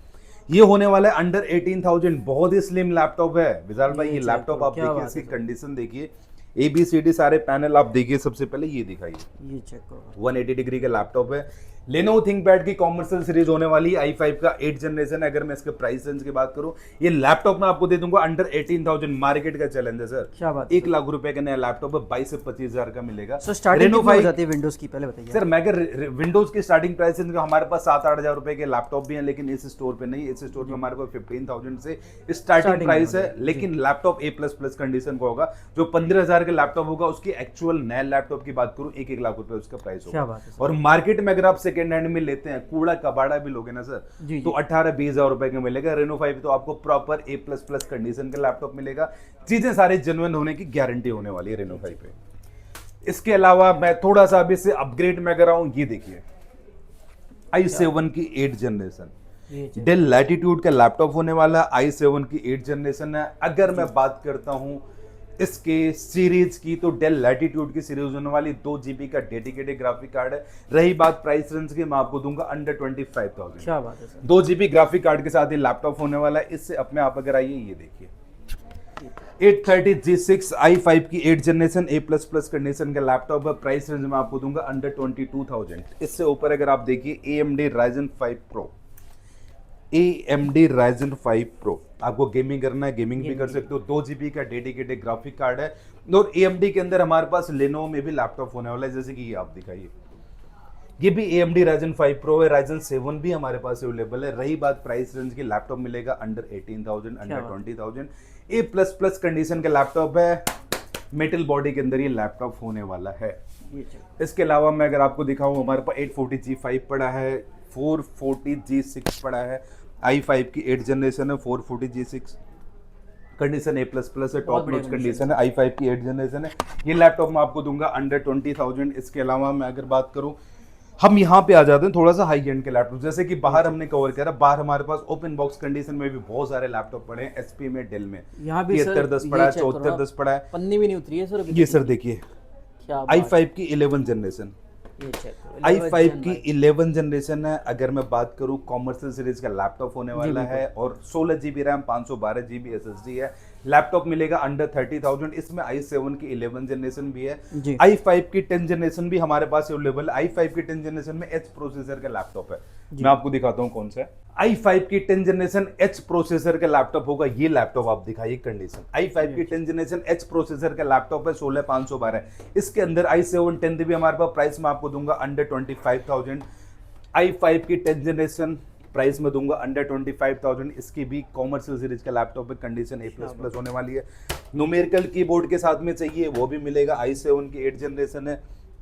ये होने वाला है अंडर 18,000। बहुत ही स्लिम लैपटॉप है विशाल भाई। ये लैपटॉप आप देखिए, इसकी कंडीशन देखिए, ABCD सारे पैनल आप देखिए। सबसे पहले ये दिखाइए, ये चेक करो, 180 डिग्री का लैपटॉप है। Lenovo ThinkPad की कॉमर्शियल सीरीज होने वाली है, i5 का 8th जनरेशन है। अगर मैं इसके प्राइस रेंज की बात करूं, ये लैपटॉप मैं आपको दे दूंगा अंडर 18,000। मार्केट का चैलेंज है सर। क्या बात, 1 लाख रुपए का नया लैपटॉप है, 22 से 25 हजार का मिलेगा। सर स्टार्टिंग कितनी हो जाती है विंडोज की, पहले बताइए सर। मैं अगर विंडोज की स्टार्टिंग प्राइस रेंज हमारे पास 7-8 हजार रुपए के लैपटॉप भी हैं, लेकिन इस स्टोर पे नहीं। इस स्टोर पे हमारे पास 15,000 से स्टार्टिंग प्राइस है। लेकिन लैपटॉप A++ कंडीशन का होगा। जो 15,000 का लैपटॉप होगा, उसकी एक्चुअल नया लैपटॉप की बात करूं, 1-1 लाख रुपए उसका प्राइस होगा। और मार्केट में अगर आप सेकेंड हैंड में लेते हैं, कूड़ा कबाड़ा भी लोगे ना सर, तो 18-20 हजार रुपए का मिलेगा। Reno 5 तो आपको प्रॉपर A++ कंडीशन का लैपटॉप मिलेगा। चीजें सारे जेन्युइन होने की गारंटी होने वाली है Reno 5 पे। इसके अलावा मैं थोड़ा सा अभी से अपग्रेड में कर रहा हूं। ये देखिए, i7 की 8th जनरेशन डेल लैटिट्यूड का लैपटॉप होने वाला है। i7 की 8th जनरेशन है। अगर मैं बात करता हूं इसके सीरीज की, तो डेल लैटिट्यूड की सीरीज होने वाली 2 GB का डेडिकेटेड ग्राफिक कार्ड है। रही बात प्राइस रेंज की, मैं आपको दूंगा अंडर 25,000। क्या बात है सर, 2 GB ग्राफिक कार्ड के साथ ये लैपटॉप होने वाला है। इससे अपने आप अगर आइए, ये देखिए 830 G6 i5 की 8th जनरेशन A++ कंडीशन का लैपटॉप है। प्राइस रेंज में आपको दूंगा अंडर 22,000। इससे ऊपर अगर आप देखिए, AMD Ryzen 5 Pro, AMD Ryzen 5 Pro, आपको गेमिंग करना है, गेमिंग भी कर सकते हो। 2 GB का डेडिकेटेड ग्राफिक कार्ड है। और AMD के अंदर हमारे पास Lenovo में भी लैपटॉप होने वाला है, जैसे कि ये आप दिखाइए, ये भी AMD Ryzen 5 Pro है। Ryzen 7 भी हमारे पास अवेलेबल है। रही बात प्राइस रेंज की, लैपटॉप मिलेगा अंडर 18,000, अंडर 20,000। A++ कंडीशन का लैपटॉप है। मेटल बॉडी के अंदर ये लैपटॉप होने वाला है। इसके अलावा मैं अगर आपको दिखाऊं, हमारे पास 840 G5 पड़ा है, 440 G6 पड़ा है। i5 की 8th जनरेशन है, 440 G6 कंडीशन A++ है, टॉप नॉच कंडीशन है। i5 की 8th जनरेशन है। ये लैपटॉप मैं आपको दूंगा अंडर 20,000। इसके अलावा मैं अगर बात करूं, हम यहाँ पे आ जाते हैं थोड़ा सा हाई एंड के लैपटॉप। जैसे कि बाहर हमने कवर करा, बाहर हमारे पास ओपन बॉक्स कंडीशन में भी बहुत सारे लैपटॉप पड़े हैं। HP में, डेल में, यहाँ भी 7310 पड़ा है, 7410 पड़ा है। पन्नी भी नहीं उतरी है सर। ये सर देखिए, i5 की 11th जनरेशन, i5 की 11th जनरेशन है। अगर मैं बात करूं, कॉमर्शियल सीरीज का लैपटॉप होने वाला है और 16 GB रैम, 512 GB SSD है। लैपटॉप मिलेगा अंडर 30,000। इसमें i7 की 11th जनरेशन भी है। i5 की 10th जनरेशन भी हमारे पास अवेलेबल है। i5 की 10th जनरेशन में H प्रोसेसर का लैपटॉप है। मैं आपको दिखाता हूं कौन सा है। i5 की 10th जनरेशन H प्रोसेसर का लैपटॉप होगा। ये लैपटॉप आप दिखाइए कंडीशन। i5 की 10th जनरेशन H प्रोसेसर का लैपटॉप है, 16512। इसके अंदर i7 10th भी हमारे पास। प्राइस में आपको दूंगा अंडर 25,000। i5 की 10th जनरेशन प्राइस में दूंगा अंडर 25,000। इसकी भी कॉमर्शियल सीरीज का लैपटॉप है, कंडीशन A++ होने वाली है। न्यूमेरिकल कीबोर्ड के साथ में चाहिए, वो भी मिलेगा। i7 की 8th जनरेशन है,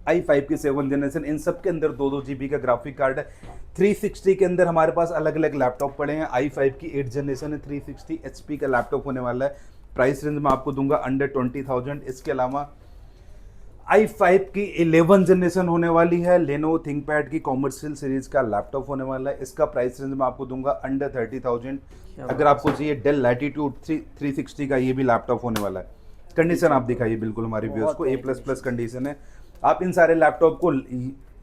i5 की 7th जनरेशन। इन सब के अंदर 2-2 GB का ग्राफिक कार्ड है। 360 के अंदर हमारे पास अलग अलग लैपटॉप पड़े हैं। i5 की 8th जनरेशन है, 360 HP का लैपटॉप होने वाला है। प्राइस रेंज में आपको दूंगा अंडर 20,000। इसके अलावा i5 की 11th जनरेशन होने वाली है। Lenovo ThinkPad की कॉमर्शियल सीरीज का लैपटॉप होने वाला है। इसका प्राइस रेंज में आपको दूंगा अंडर 30,000। अगर आपको चाहिए डेल लैटिट्यूड 360 का ये भी लैपटॉप होने वाला है। कंडीशन आप दिखाइए बिल्कुल हमारे व्यूअर्स को, A++ कंडीशन है। आप इन सारे लैपटॉप को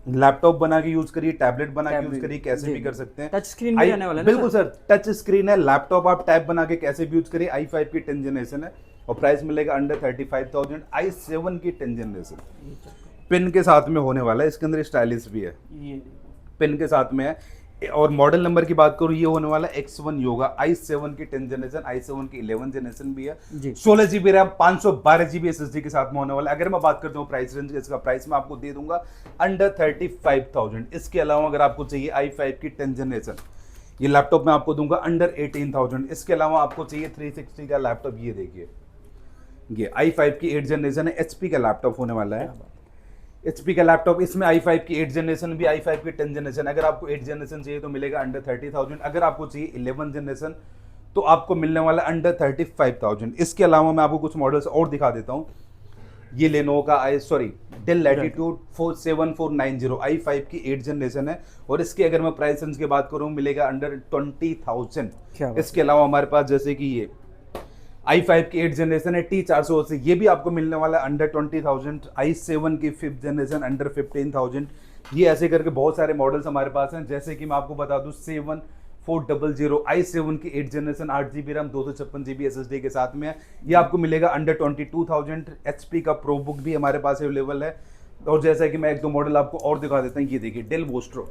लैपटॉप बना के यूज करिए, टैबलेट बना के यूज करिए, कैसे भी कर सकते हैं। टच स्क्रीन भी आने वाला है ना? बिल्कुल सर, टच स्क्रीन है। लैपटॉप आप टैब बना के कैसे भी यूज करिए। i5 की 10th जनरेशन है और प्राइस मिलेगा अंडर 35,000। i7 की 10 जनरेशन पिन के साथ में होने वाला है, इसके अंदर स्टाइलिश भी है, ये देखो। पिन के साथ में है। और मॉडल नंबर की बात करूँ, ये होने वाला है X1 योगा, i7 की 10 जनरेशन, i7 की 11 जनरेशन भी है, जी 16 GB रैम, 512 GB SSD के साथ में होने वाला है। अगर मैं बात करता हूँ प्राइस रेंज, इसका प्राइस मैं आपको दे दूंगा अंडर 35,000। इसके अलावा अगर आपको चाहिए i5 की 10 जनरेशन, ये लैपटॉप मैं आपको दूंगा अंडर 18,000। इसके अलावा आपको चाहिए 360 का लैपटॉप, ये देखिए, ये i5 की 8 जनरेशन है, HP का लैपटॉप होने वाला है, HP का लैपटॉप। इसमें i5 की 8 जनरेशन भी, i5 की 10 जनरेशन। अगर आपको 8 जनरेशन चाहिए तो मिलेगा अंडर 30,000। अगर आपको चाहिए 11 जनरेशन तो आपको मिलने वाला अंडर 35,000। इसके अलावा मैं आपको कुछ मॉडल्स और दिखा देता हूँ। ये लेनोवो का डेल लैटिट्यूड 7490 i5 की 8 जनरेशन है, और इसके अगर मैं प्राइस रेंज की बात करूँ मिलेगा अंडर 20,000। इसके अलावा हमारे पास जैसे कि ये i5 की 8 जनरेशन है T480, ये भी आपको मिलने वाला है अंडर 20,000। i7 की 5th जनरेशन अंडर 15,000। ये ऐसे करके बहुत सारे मॉडल्स हमारे पास हैं। जैसे कि मैं आपको बता दूं 7400 i7 की 8 generation, 8 GB RAM, 256 GB SSD के साथ में है, ये आपको मिलेगा अंडर 22,000। HP का प्रो बुक भी हमारे पास अवेलेबल है। और जैसा कि मैं एक दो मॉडल आपको और दिखा देता हूँ, ये देखिए del vostro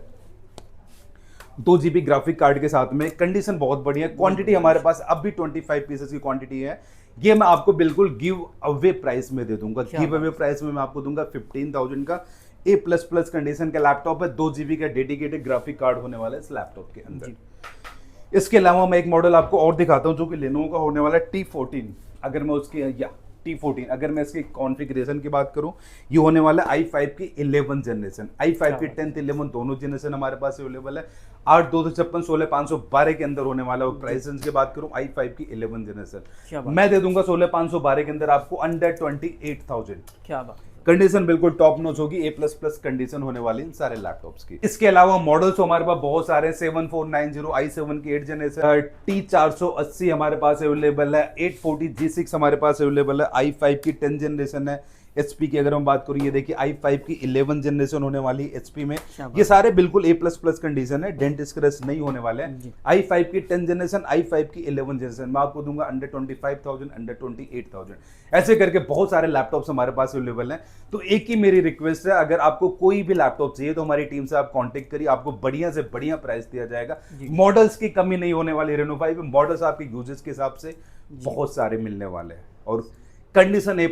2 GB graphic card के साथ में, कंडीशन बहुत बढ़िया है। क्वांटिटी हमारे पास अब भी 25 पीसेस की क्वांटिटी है। ये मैं आपको बिल्कुल गिव अवे प्राइस में दे दूंगा। गिव अवे प्राइस में मैं आपको दूंगा 15,000 का A++ कंडीशन का लैपटॉप है। 2 GB का डेडिकेटेड ग्राफिक कार्ड होने वाला है इस लैपटॉप के अंदर। इसके अलावा मैं एक मॉडल आपको और दिखाता हूँ जो कि लेनोवो का होने वाला है T14। अगर मैं उसकी T14 अगर मैं इसकी कॉन्फ़िगरेशन की बात करूं, ये होने वाला है i5 की 11 जनरेशन, i5 की 10th 11 दोनों जनरेशन हमारे पास अवेलेबल है। 8 256 16 512 के अंदर होने वाला है। प्राइस रेंज की बात करूं i5 की 11 जनरेशन मैं दे दूंगा 16 512 के अंदर आपको अंडर 28,000। क्या बात, कंडीशन बिल्कुल टॉप नॉच होगी, A++ कंडीशन होने वाली इन सारे लैपटॉप्स की। इसके अलावा मॉडल्स हमारे पास बहुत सारे 7490 i7 की 8 जनरेशन, T480 हमारे पास अवेलेबल है, 840 G6 हमारे पास अवेलेबल है, i5 की 10 जनरेशन है। HP की अगर हम बात करूं, ये देखिए i5 की 11 जनरेशन होने वाली है HP में। ये सारे बिल्कुल A++ कंडीशन है, डेंट स्क्रैच नहीं होने वाले हैं। i5 की 10 जनरेशन, i5 की 11 जनरेशन मैं आपको दूंगा अंडर 25,000, अंडर 28,000। ऐसे करके बहुत सारे लैपटॉप्स हमारे पास अवेलेबल हैं। तो एक ही मेरी रिक्वेस्ट है, अगर आपको कोई भी लैपटॉप चाहिए तो हमारी टीम से आप कांटेक्ट करिए, आपको बढ़िया से बढ़िया प्राइस दिया जाएगा। मॉडल्स की कमी नहीं होने वाली। रेनो 5 मॉडल्स आपके यूजेस के हिसाब से बहुत सारे मिलने वाले हैं, और कंडीशन A++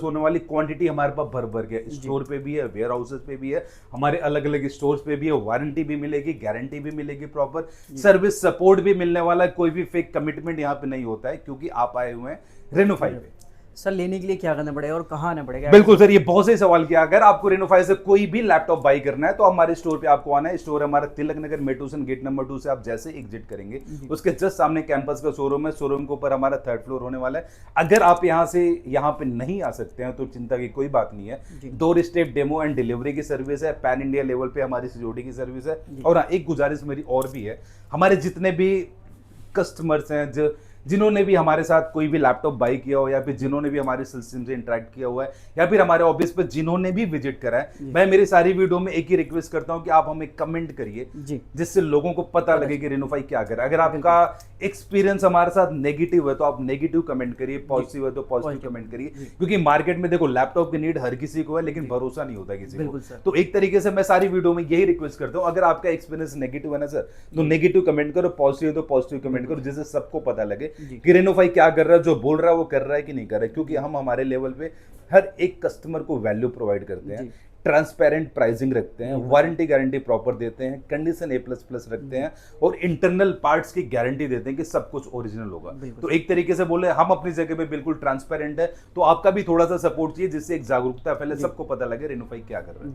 होने वाली। क्वांटिटी हमारे पास भर भर के स्टोर पे भी है, वेयर हाउसेस पे भी है, हमारे अलग अलग स्टोर्स पे भी है। वारंटी भी मिलेगी, गारंटी भी मिलेगी, प्रॉपर सर्विस सपोर्ट भी मिलने वाला है। कोई भी फेक कमिटमेंट यहाँ पे नहीं होता है, क्योंकि आप आए हुए हैं रेनो 5 पे। सर लेने के लिए क्या करना पड़ेगा और कहाँ आना पड़ेगा? बिल्कुल सर, ये बहुत सही सवाल किया। अगर आपको रेनो 5 से कोई भी लैपटॉप बाई करना है तो हमारे स्टोर पे आपको आना है। स्टोर हमारा तिलक नगर मेट्रोसन गेट नंबर 2 से आप जैसे एग्जिट करेंगे उसके जस्ट सामने कैंपस का शोरूम है। शोरूम के ऊपर हमारा 3rd फ्लोर होने वाला है। अगर आप यहाँ से यहाँ पे नहीं आ सकते हैं तो चिंता की कोई बात नहीं है। Door step demo and delivery की सर्विस है, पैन इंडिया लेवल पे हमारी सिक्योरिटी की सर्विस है। और हाँ, एक गुजारिश मेरी और भी है, हमारे जितने भी कस्टमर्स हैं जिन्होंने भी हमारे साथ कोई भी लैपटॉप बाई किया हो, या फिर जिन्होंने भी हमारे सिस्टम से इंटरेक्ट किया हुआ है, या फिर हमारे ऑफिस पे जिन्होंने भी विजिट करा है, मैं मेरी सारी वीडियो में एक ही रिक्वेस्ट करता हूं कि आप हमें कमेंट करिए, जिससे लोगों को पता लगे कि रेनो 5 क्या कर रहा है। अगर आपका एक्सपीरियंस हमारे साथ नेगेटिव है तो आप नेगेटिव कमेंट करिए, पॉजिटिव है तो पॉजिटिव कमेंट करिए। क्योंकि मार्केट में देखो लैपटॉप की नीड हर किसी को है, लेकिन भरोसा नहीं होता किसी को। तो एक तरीके से मैं सारी वीडियो में यही रिक्वेस्ट करता हूँ, अगर आपका एक्सपीरियंस नेगेटिव है ना सर, तो नेगेटिव कमेंट करो, पॉजिटिव है तो पॉजिटिव कमेंट करो, जिससे सबको पता लगे कि रेनो 5 क्या कर रहा है, जो बोल रहा है वो कर रहा है कि नहीं कर रहा है। क्योंकि हम हमारे लेवल पे हर एक कस्टमर को वैल्यू प्रोवाइड करते हैं, ट्रांसपेरेंट प्राइसिंग रखते हैं, वारंटी गारंटी प्रॉपर देते हैं, कंडीशन A++ रखते हैं, और इंटरनल पार्ट्स की गारंटी देते हैं कि सब कुछ ओरिजिनल होगा। तो एक तरीके से बोले हम अपनी जगह पे बिल्कुल ट्रांसपेरेंट है। तो आपका भी थोड़ा सा सपोर्ट चाहिए, जिससे एक जागरूकता फैले, सबको पता लगे रेनो 5 क्या कर रहा है।